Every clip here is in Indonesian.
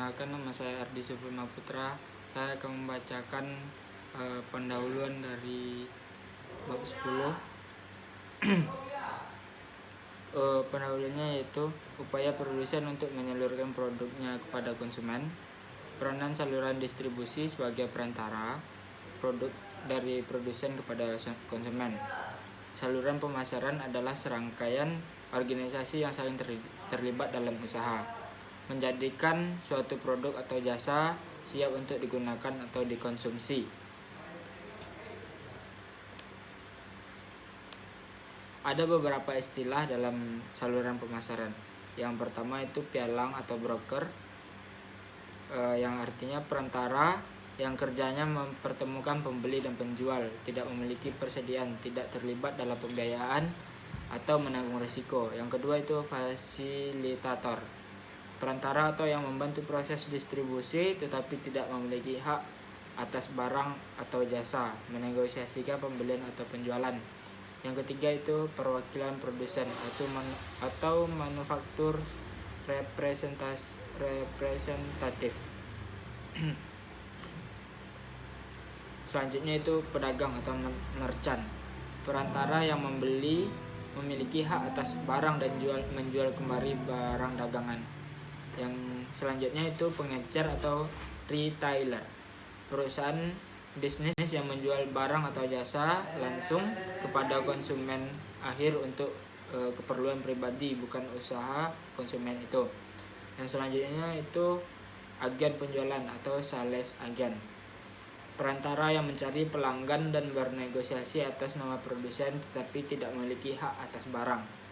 Perkenalkan, nama saya Ardi Suprema Putra. Saya akan membacakan pendahuluan dari bab 10. Pendahulunya yaitu upaya produsen untuk menyalurkan produknya kepada konsumen, peranan saluran distribusi sebagai perantara produk dari produsen kepada konsumen. Saluran pemasaran adalah serangkaian organisasi yang saling terlibat dalam usaha, menjadikan suatu produk atau jasa siap untuk digunakan atau dikonsumsi. Ada beberapa istilah dalam saluran pemasaran. Yang pertama itu pialang atau broker, yang artinya perantara yang kerjanya mempertemukan pembeli dan penjual, tidak memiliki persediaan, tidak terlibat dalam pembiayaan atau menanggung risiko. Yang kedua itu fasilitator, perantara atau yang membantu proses distribusi tetapi tidak memiliki hak atas barang atau jasa, menegosiasikan pembelian atau penjualan. Yang ketiga itu perwakilan produsen atau manufaktur representatif. Selanjutnya itu pedagang atau merchant, perantara yang membeli memiliki hak atas barang dan menjual kembali barang dagangan. Yang selanjutnya itu pengecer atau retailer, perusahaan bisnis yang menjual barang atau jasa langsung kepada konsumen akhir untuk keperluan pribadi, bukan usaha konsumen itu. Yang selanjutnya itu agen penjualan atau sales agent, perantara yang mencari pelanggan dan bernegosiasi atas nama produsen tetapi tidak memiliki hak atas barang.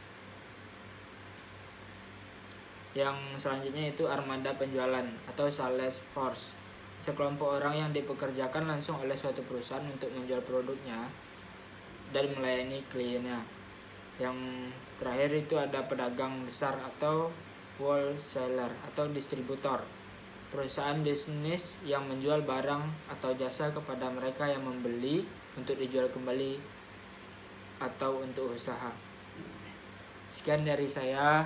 Yang selanjutnya itu armada penjualan atau sales force, sekelompok orang yang dipekerjakan langsung oleh suatu perusahaan untuk menjual produknya dan melayani kliennya. Yang terakhir itu ada pedagang besar atau wholesaler atau distributor, perusahaan bisnis yang menjual barang atau jasa kepada mereka yang membeli untuk dijual kembali atau untuk usaha. Sekian dari saya.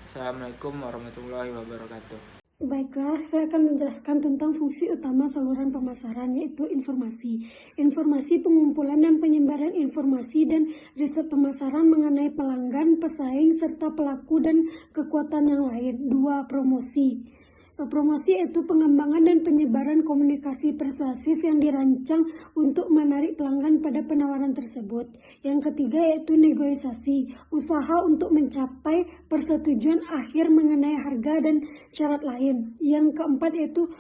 Assalamualaikum warahmatullahi wabarakatuh. Baiklah, saya akan menjelaskan tentang fungsi utama saluran pemasaran, yaitu informasi. Informasi, pengumpulan dan penyebaran informasi dan riset pemasaran mengenai pelanggan, pesaing, serta pelaku dan kekuatan yang lain. 2. Promosi. Promosi yaitu pengembangan dan penyebaran komunikasi persuasif yang dirancang untuk menarik pelanggan pada penawaran tersebut. Yang ketiga yaitu negosiasi, usaha untuk mencapai persetujuan akhir mengenai harga dan syarat lain. Yang keempat yaitu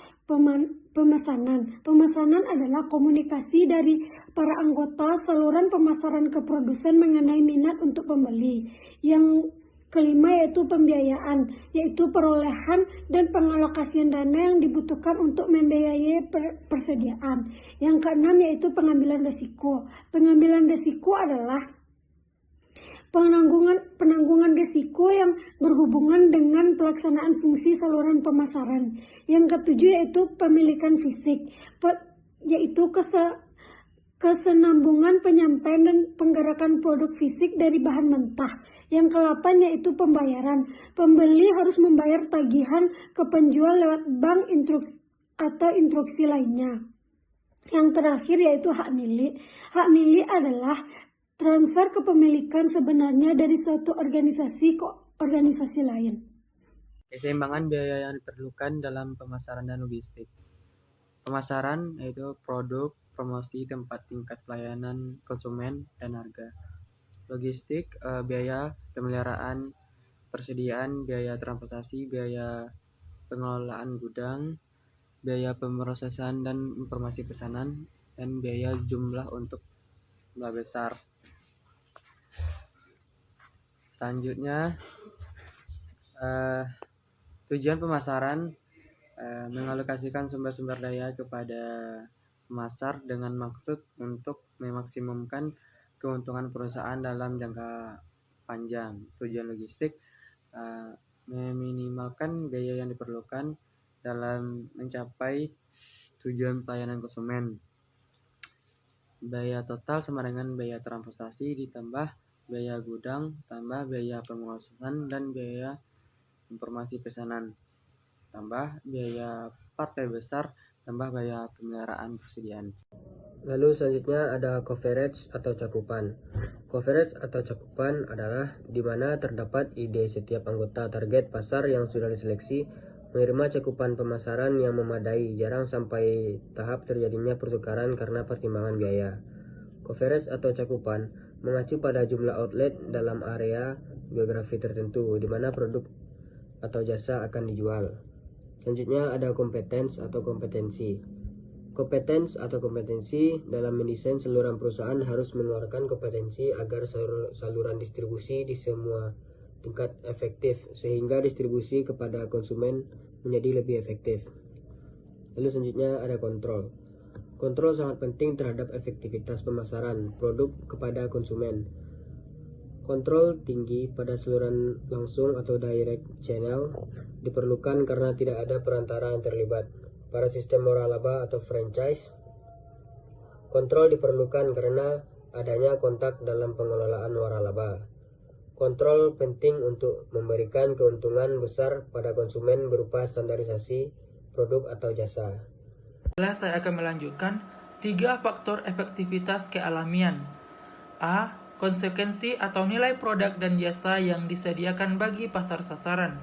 pemesanan. Pemesanan adalah komunikasi dari para anggota saluran pemasaran ke produsen mengenai minat untuk pembeli. Yang kelima yaitu pembiayaan, yaitu perolehan dan pengalokasian dana yang dibutuhkan untuk membiayai persediaan. Yang keenam yaitu pengambilan risiko. Pengambilan risiko adalah penanggungan risiko yang berhubungan dengan pelaksanaan fungsi saluran pemasaran. Yang ketujuh yaitu pemilikan fisik, yaitu kesenambungan penyampaian dan penggerakan produk fisik dari bahan mentah. Yang ke-8 yaitu pembayaran. Pembeli harus membayar tagihan ke penjual lewat bank atau instruksi lainnya. Yang terakhir yaitu hak milik. Hak milik adalah transfer kepemilikan sebenarnya dari suatu organisasi ke organisasi lain. Keseimbangan biaya yang diperlukan dalam pemasaran dan logistik. Pemasaran yaitu produk, promosi, tempat, tingkat pelayanan konsumen, dan harga. Logistik, biaya pemeliharaan, persediaan, biaya transportasi, biaya pengelolaan gudang, biaya pemrosesan dan informasi pesanan, dan biaya jumlah untuk jumlah besar. Selanjutnya, tujuan pemasaran mengalokasikan sumber-sumber daya kepada pemasar dengan maksud untuk memaksimumkan keuntungan perusahaan dalam jangka panjang. Tujuan logistik meminimalkan biaya yang diperlukan dalam mencapai tujuan pelayanan konsumen. Biaya total sama dengan biaya transportasi ditambah biaya gudang, tambah biaya pemrosesan dan biaya informasi pesanan, tambah biaya partai besar, tambah biaya pemeliharaan persediaan. Lalu selanjutnya ada coverage atau cakupan. Coverage atau cakupan adalah di mana terdapat ide setiap anggota target pasar yang sudah diseleksi menerima cakupan pemasaran yang memadai, jarang sampai tahap terjadinya pertukaran karena pertimbangan biaya. Coverage atau cakupan mengacu pada jumlah outlet dalam area geografi tertentu di mana produk atau jasa akan dijual. Selanjutnya ada competence atau kompetensi. Competence atau kompetensi dalam mendesain saluran perusahaan harus mengeluarkan kompetensi agar saluran distribusi di semua tingkat efektif sehingga distribusi kepada konsumen menjadi lebih efektif. Lalu selanjutnya ada kontrol. Kontrol sangat penting terhadap efektivitas pemasaran produk kepada konsumen. Kontrol tinggi pada saluran langsung atau direct channel diperlukan karena tidak ada perantara yang terlibat. Pada sistem waralaba atau franchise, kontrol diperlukan karena adanya kontak dalam pengelolaan waralaba. Kontrol penting untuk memberikan keuntungan besar pada konsumen berupa standarisasi produk atau jasa. Saya akan melanjutkan 3 faktor efektivitas kealamian. A. Konsekuensi atau nilai produk dan jasa yang disediakan bagi pasar sasaran.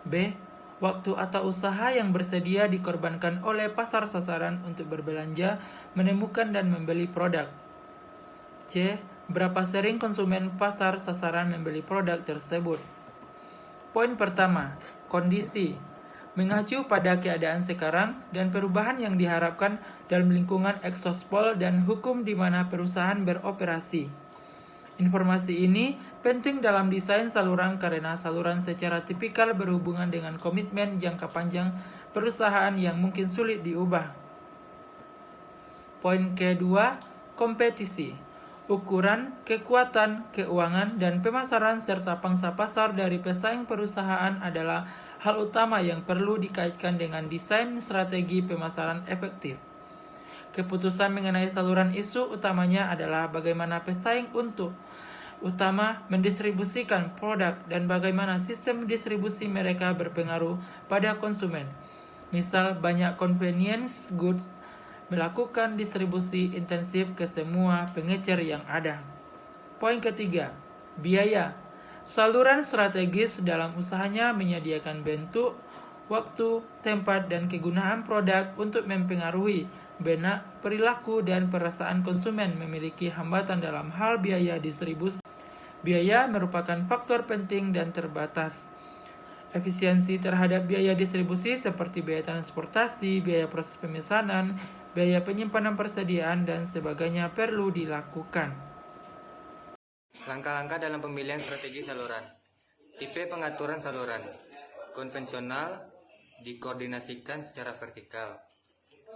B. Waktu atau usaha yang bersedia dikorbankan oleh pasar sasaran untuk berbelanja, menemukan dan membeli produk. C. Berapa sering konsumen pasar sasaran membeli produk tersebut. Poin pertama, kondisi. Mengacu pada keadaan sekarang dan perubahan yang diharapkan dalam lingkungan eksospol dan hukum di mana perusahaan beroperasi. Informasi ini penting dalam desain saluran karena saluran secara tipikal berhubungan dengan komitmen jangka panjang perusahaan yang mungkin sulit diubah. Poin kedua, kompetisi. Ukuran, kekuatan, keuangan, dan pemasaran serta pangsa pasar dari pesaing perusahaan adalah hal utama yang perlu dikaitkan dengan desain strategi pemasaran efektif. Keputusan mengenai saluran isu utamanya adalah bagaimana pesaing utama mendistribusikan produk dan bagaimana sistem distribusi mereka berpengaruh pada konsumen. Misal, banyak convenience goods melakukan distribusi intensif ke semua pengecer yang ada. Poin ketiga, biaya. Saluran strategis dalam usahanya menyediakan bentuk, waktu, tempat, dan kegunaan produk untuk mempengaruhi benak, perilaku, dan perasaan konsumen memiliki hambatan dalam hal biaya distribusi. Biaya merupakan faktor penting dan terbatas. Efisiensi terhadap biaya distribusi seperti biaya transportasi, biaya proses pemesanan, biaya penyimpanan persediaan, dan sebagainya perlu dilakukan. Langkah-langkah dalam pemilihan strategi saluran. Tipe pengaturan saluran. Konvensional dikoordinasikan secara vertikal.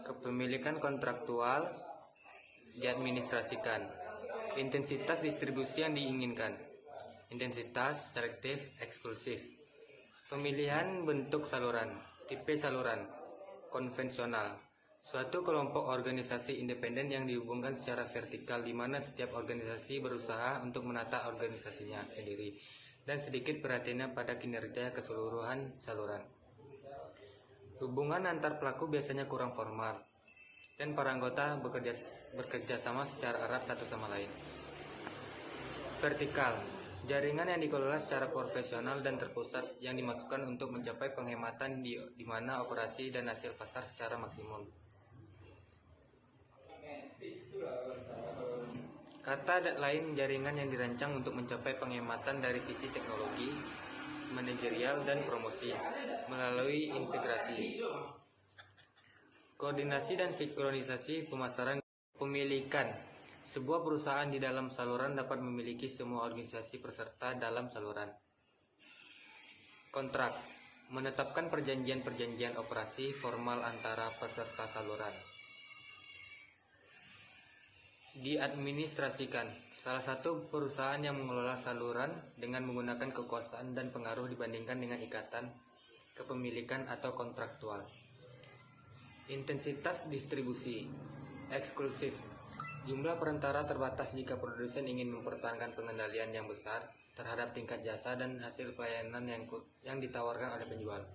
Kepemilikan kontraktual diadministrasikan. Intensitas distribusi yang diinginkan. Intensitas selektif eksklusif. Pemilihan bentuk saluran. Tipe saluran konvensional. Suatu kelompok organisasi independen yang dihubungkan secara vertikal di mana setiap organisasi berusaha untuk menata organisasinya sendiri dan sedikit perhatiannya pada kinerja keseluruhan saluran. Hubungan antar pelaku biasanya kurang formal dan para anggota bekerja sama secara erat satu sama lain. Vertikal, jaringan yang dikelola secara profesional dan terpusat yang dimaksudkan untuk mencapai penghematan di mana operasi dan hasil pasar secara maksimum. Kata lain, jaringan yang dirancang untuk mencapai penghematan dari sisi teknologi, manajerial, dan promosi melalui integrasi, koordinasi, dan sinkronisasi pemasaran. Pemilikan. Sebuah perusahaan di dalam saluran dapat memiliki semua organisasi peserta dalam saluran. Kontrak. Menetapkan perjanjian-perjanjian operasi formal antara peserta saluran. Diadministrasikan. Salah satu perusahaan yang mengelola saluran dengan menggunakan kekuasaan dan pengaruh dibandingkan dengan ikatan kepemilikan atau kontraktual. Intensitas distribusi eksklusif. Jumlah perantara terbatas jika produsen ingin mempertahankan pengendalian yang besar terhadap tingkat jasa dan hasil pelayanan yang ditawarkan oleh penjual.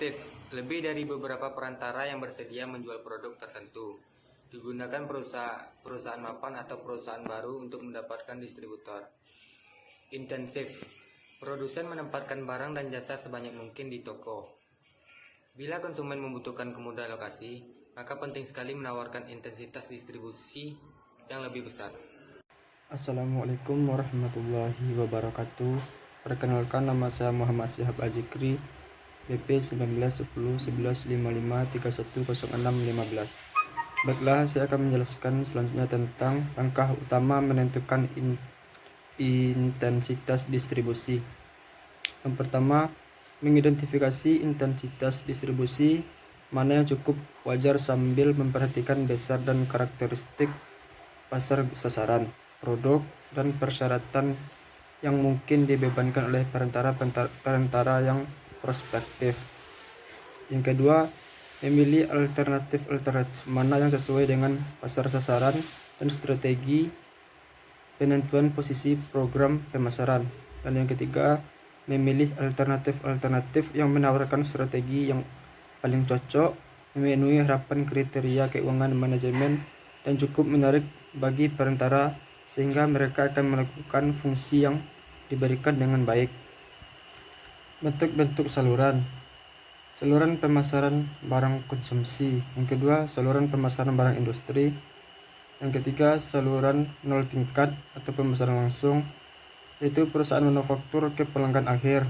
selektif. Lebih dari beberapa perantara yang bersedia menjual produk tertentu. Digunakan perusahaan mapan atau perusahaan baru untuk mendapatkan distributor. Intensif. Produsen menempatkan barang dan jasa sebanyak mungkin di toko. Bila konsumen membutuhkan kemudahan lokasi, maka penting sekali menawarkan intensitas distribusi yang lebih besar. Assalamualaikum warahmatullahi wabarakatuh. Perkenalkan, nama saya Muhammad Syihab Azikri, BP 19101155310615. Baiklah, saya akan menjelaskan selanjutnya tentang langkah utama menentukan intensitas distribusi. Yang pertama, mengidentifikasi intensitas distribusi mana yang cukup wajar sambil memperhatikan dasar dan karakteristik pasar sasaran, produk, dan persyaratan yang mungkin dibebankan oleh perantara yang prospektif. Yang kedua, memilih alternatif mana yang sesuai dengan pasar sasaran dan strategi penentuan posisi program pemasaran. Dan yang ketiga, memilih alternatif yang menawarkan strategi yang paling cocok, memenuhi harapan kriteria keuangan manajemen, dan cukup menarik bagi perantara sehingga mereka akan melakukan fungsi yang diberikan dengan baik. Bentuk-bentuk saluran pemasaran barang konsumsi. Yang kedua, saluran pemasaran barang industri. Yang ketiga, saluran nol tingkat atau pemasaran langsung, yaitu perusahaan manufaktur ke pelanggan akhir,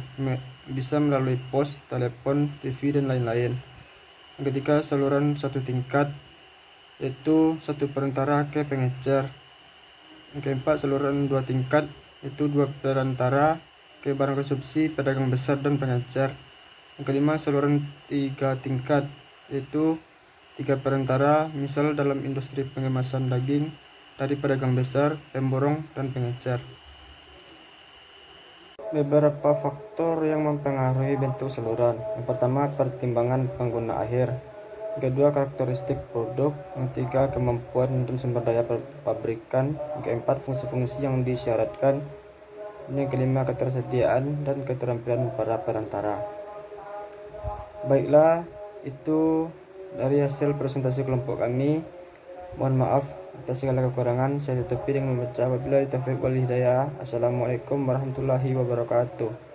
bisa melalui pos, telepon, TV, dan lain-lain. Yang ketiga, saluran satu tingkat, yaitu satu perantara ke pengecer. Yang keempat, saluran dua tingkat, yaitu dua perantara ke barang konsumsi, pedagang besar, dan pengecer. Yang kelima, saluran tiga tingkat, yaitu tiga perantara, misal dalam industri pengemasan daging, dari pedagang besar, pemborong, dan pengecer. Beberapa faktor yang mempengaruhi bentuk saluran. Yang pertama, pertimbangan pengguna akhir. Yang kedua, karakteristik produk. Yang ketiga, kemampuan dan sumber daya pabrikan. Yang keempat, fungsi-fungsi yang disyaratkan. Yang kelima, ketersediaan dan keterampilan para perantara. Baiklah, itu dari hasil presentasi kelompok kami. Mohon maaf atas segala kekurangan. Saya tutupi dengan membaca wabillahi taufiq wal hidayah. Assalamualaikum warahmatullahi wabarakatuh.